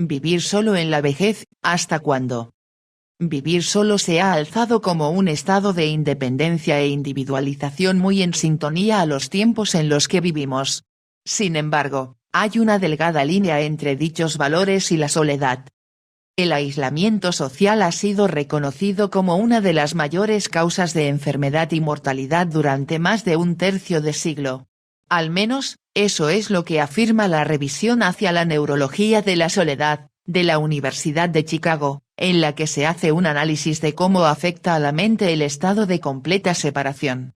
Vivir solo en la vejez, ¿hasta cuándo? Vivir solo se ha alzado como un estado de independencia e individualización muy en sintonía a los tiempos en los que vivimos. Sin embargo, hay una delgada línea entre dichos valores y la soledad. El aislamiento social ha sido reconocido como una de las mayores causas de enfermedad y mortalidad durante más de un tercio de siglo. Al menos, eso es lo que afirma la revisión hacia la neurología de la soledad, de la Universidad de Chicago, en la que se hace un análisis de cómo afecta a la mente el estado de completa separación.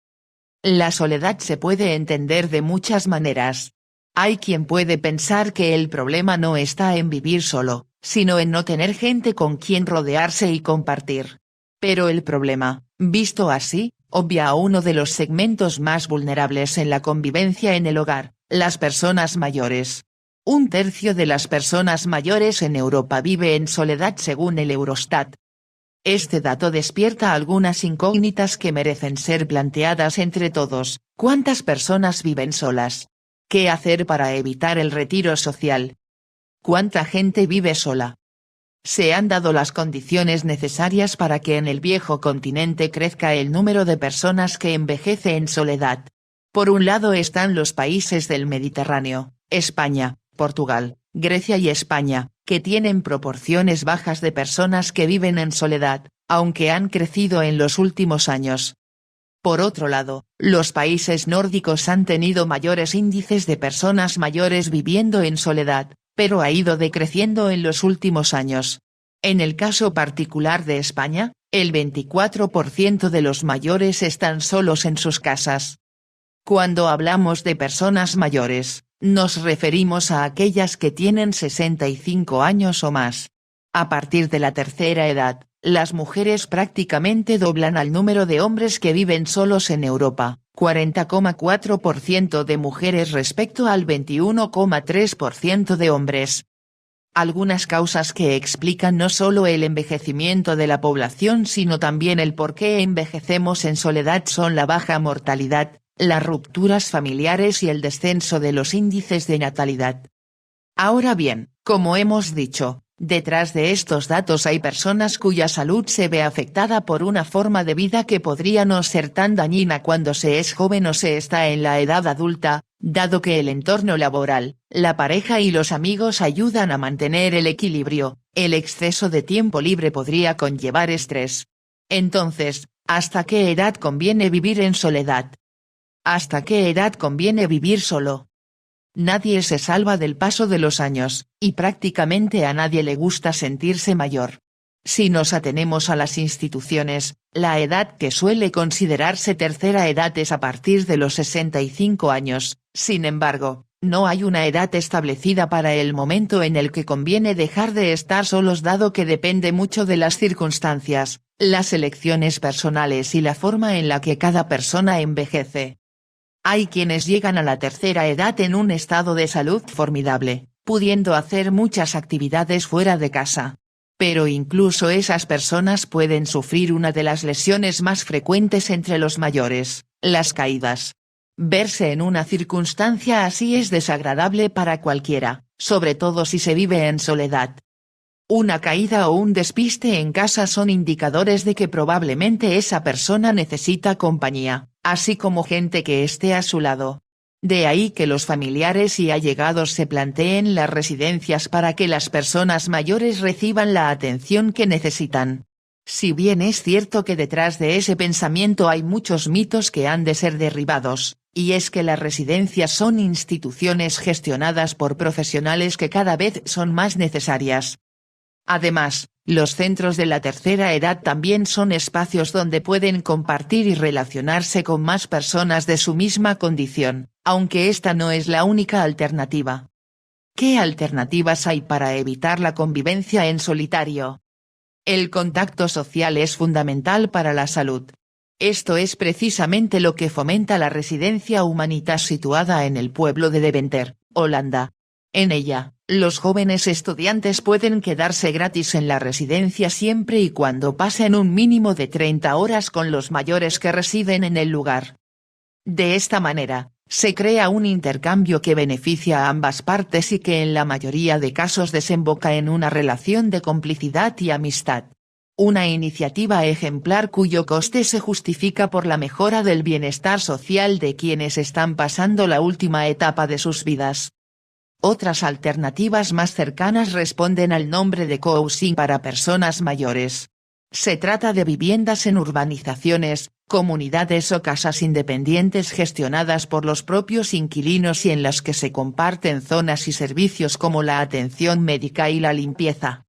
La soledad se puede entender de muchas maneras. Hay quien puede pensar que el problema no está en vivir solo, sino en no tener gente con quien rodearse y compartir. Pero el problema, visto así, obvia a uno de los segmentos más vulnerables en la convivencia en el hogar, las personas mayores. Un tercio de las personas mayores en Europa vive en soledad según el Eurostat. Este dato despierta algunas incógnitas que merecen ser planteadas entre todos. ¿Cuántas personas viven solas? ¿Qué hacer para evitar el retiro social? ¿Cuánta gente vive sola? ¿Se han dado las condiciones necesarias para que en el viejo continente crezca el número de personas que envejece en soledad? Por un lado están los países del Mediterráneo, España, Portugal, Grecia y España, que tienen proporciones bajas de personas que viven en soledad, aunque han crecido en los últimos años. Por otro lado, los países nórdicos han tenido mayores índices de personas mayores viviendo en soledad, pero ha ido decreciendo en los últimos años. En el caso particular de España, el 24% de los mayores están solos en sus casas. Cuando hablamos de personas mayores, nos referimos a aquellas que tienen 65 años o más. A partir de la tercera edad, las mujeres prácticamente doblan al número de hombres que viven solos en Europa, 40,4% de mujeres respecto al 21,3% de hombres. Algunas causas que explican no solo el envejecimiento de la población sino también el por qué envejecemos en soledad son la baja mortalidad, las rupturas familiares y el descenso de los índices de natalidad. Ahora bien, como hemos dicho, detrás de estos datos hay personas cuya salud se ve afectada por una forma de vida que podría no ser tan dañina cuando se es joven o se está en la edad adulta, dado que el entorno laboral, la pareja y los amigos ayudan a mantener el equilibrio. El exceso de tiempo libre podría conllevar estrés. Entonces, ¿hasta qué edad conviene vivir en soledad? ¿Hasta qué edad conviene vivir solo? Nadie se salva del paso de los años, y prácticamente a nadie le gusta sentirse mayor. Si nos atenemos a las instituciones, la edad que suele considerarse tercera edad es a partir de los 65 años, sin embargo, no hay una edad establecida para el momento en el que conviene dejar de estar solos dado que depende mucho de las circunstancias, las elecciones personales y la forma en la que cada persona envejece. Hay quienes llegan a la tercera edad en un estado de salud formidable, pudiendo hacer muchas actividades fuera de casa. Pero incluso esas personas pueden sufrir una de las lesiones más frecuentes entre los mayores, las caídas. Verse en una circunstancia así es desagradable para cualquiera, sobre todo si se vive en soledad. Una caída o un despiste en casa son indicadores de que probablemente esa persona necesita compañía, así como gente que esté a su lado. De ahí que los familiares y allegados se planteen las residencias para que las personas mayores reciban la atención que necesitan. Si bien es cierto que detrás de ese pensamiento hay muchos mitos que han de ser derribados, y es que las residencias son instituciones gestionadas por profesionales que cada vez son más necesarias. Además, los centros de la tercera edad también son espacios donde pueden compartir y relacionarse con más personas de su misma condición, aunque esta no es la única alternativa. ¿Qué alternativas hay para evitar la convivencia en solitario? El contacto social es fundamental para la salud. Esto es precisamente lo que fomenta la residencia Humanitas situada en el pueblo de Deventer, Holanda. En ella, los jóvenes estudiantes pueden quedarse gratis en la residencia siempre y cuando pasen un mínimo de 30 horas con los mayores que residen en el lugar. De esta manera, Se crea un intercambio que beneficia a ambas partes y que en la mayoría de casos desemboca en una relación de complicidad y amistad. Una iniciativa ejemplar cuyo coste se justifica por la mejora del bienestar social de quienes están pasando la última etapa de sus vidas. Otras alternativas más cercanas responden al nombre de cohousing para personas mayores. Se trata de viviendas en urbanizaciones, comunidades o casas independientes gestionadas por los propios inquilinos y en las que se comparten zonas y servicios como la atención médica y la limpieza.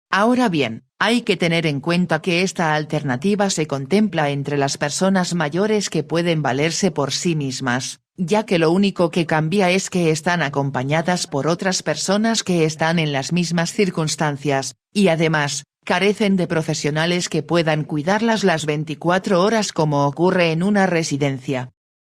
Ahora bien, hay que tener en cuenta que esta alternativa se contempla entre las personas mayores que pueden valerse por sí mismas, ya que lo único que cambia es que están acompañadas por otras personas que están en las mismas circunstancias, y además, carecen de profesionales que puedan cuidarlas las 24 horas como ocurre en una residencia.